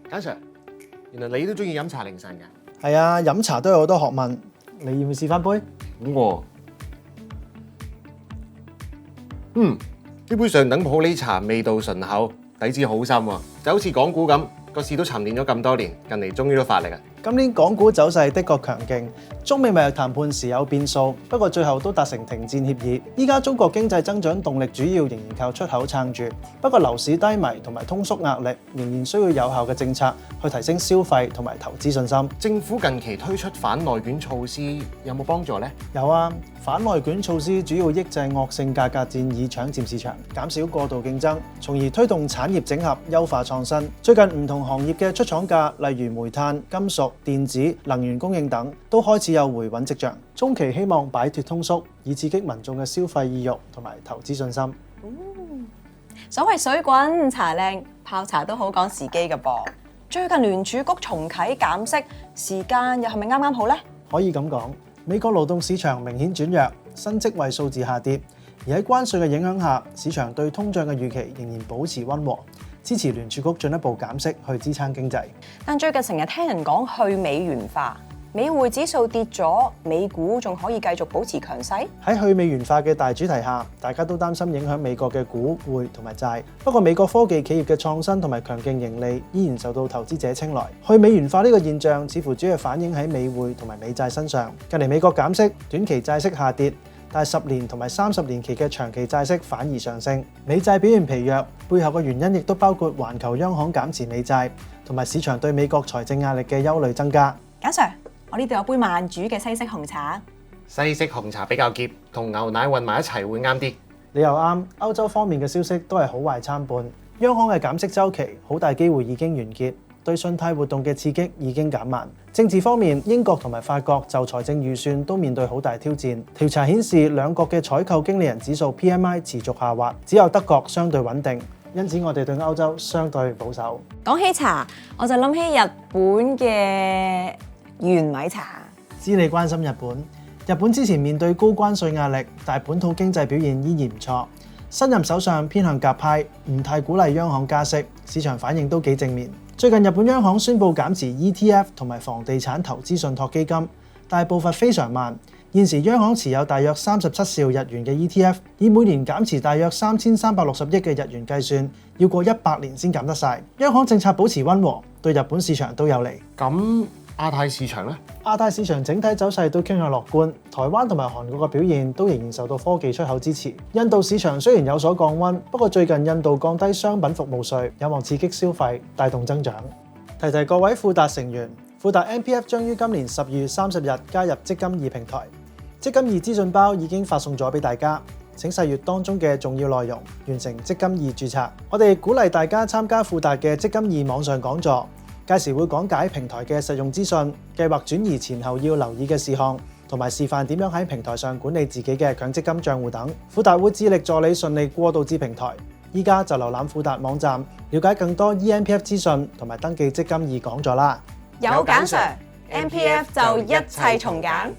簡 Sir，原來你都中意飲茶凌晨㗎？係啊，飲茶都有好多學問，你要唔要試翻杯？呢杯上等普洱茶味道醇厚，底子好深喎，就好似港股咁，個市都沉澱咗咁多年，近嚟終於都發力啊！今年港股走勢的確強勁，中美貿易談判時有變數，不過最後都達成停戰協議。依家中國經濟增長動力主要仍然靠出口撐住，不過樓市低迷同埋通縮壓力仍然需要有效嘅政策去提升消費同埋投資信心。政府近期推出反內卷措施有冇幫助呢？有啊，反內卷措施主要抑制惡性價格戰以搶佔市場，減少過度競爭，從而推動產業整合、優化創新。最近唔同行業嘅出廠價，例如煤炭、金屬、電子、能源供應等，都開始有回穩跡象。中期希望擺脫通縮，以刺激民眾嘅消費意欲同埋投資信心。所謂水滾茶靚，泡茶都好講時機㗎噃。最近聯儲局重啟減息，時間又係咪啱啱好呢？可以咁講，美國勞動市場明顯轉弱，新職位數字下跌，而喺關稅嘅影響下，市場對通脹嘅預期仍然保持溫和。支持聯儲局進一步減息去支撐經濟，但最近成日聽人講去美元化，美匯指數跌咗，美股仲可以繼續保持強勢。喺去美元化嘅大主題下，大家都擔心影響美國嘅股匯同埋債。不過美國科技企業嘅創新同埋強勁盈利依然受到投資者青睞。去美元化呢個現象似乎主要反映喺美匯同埋美債身上。近嚟美國減息，短期債息下跌，但係10年同埋30年期嘅長期債息反而上升，美債表現疲弱，背後嘅原因亦都包括環球央行減持美債，同埋市場對美國財政壓力嘅憂慮增加。簡 Sir， 我呢度有杯慢煮嘅西式紅茶。西式紅茶比較澀，同牛奶混埋一齊會啱啲。你又啱，歐洲方面嘅消息都係好壞參半，央行嘅減息週期好大機會已經完結。對信貸活動嘅刺激已經減慢。政治方面，英國同埋法國就財政預算都面對好大挑戰。調查顯示，兩國嘅採購經理人指數 PMI 持續下滑，只有德國相對穩定。因此，我哋對歐洲相對保守。講起茶，我就諗起日本嘅玄米茶。知你關心日本，日本之前面對高關稅壓力，但本土經濟表現依然唔錯。新任首相偏向鴿派，唔太鼓勵央行加息，市場反應都幾正面。最近日本央行宣布減持 ETF 同埋房地產投資信託基金，但係步伐非常慢。現時央行持有大約37兆日元嘅 ETF， 以每年減持大約3360億嘅日元計算，要過100年先減得晒。央行政策保持溫和，對日本市場都有利。咁亞太市場呢？亞太市場整體走勢都傾向樂觀，台灣同埋韓國嘅表現都仍然受到科技出口支持。印度市場雖然有所降溫，不過最近印度降低商品服務稅，有望刺激消費，帶動增長。提提各位富達成員，富達 MPF 將於今年12月30日加入積金易平台，積金易資訊包已經發送咗俾大家，請細閱當中嘅重要內容，完成積金易註冊。我哋鼓勵大家參加富達嘅積金易網上講座。屆時會講解平台嘅實用資訊、計劃轉移前後要留意嘅事項，同埋示範點樣喺平台上管理自己嘅強積金帳戶等。富達會致力助你順利過渡至平台。依家就瀏覽富達網站，了解更多 eMPF 資訊同埋登記積金易講座啦。有簡 Sir，MPF 就一切從簡。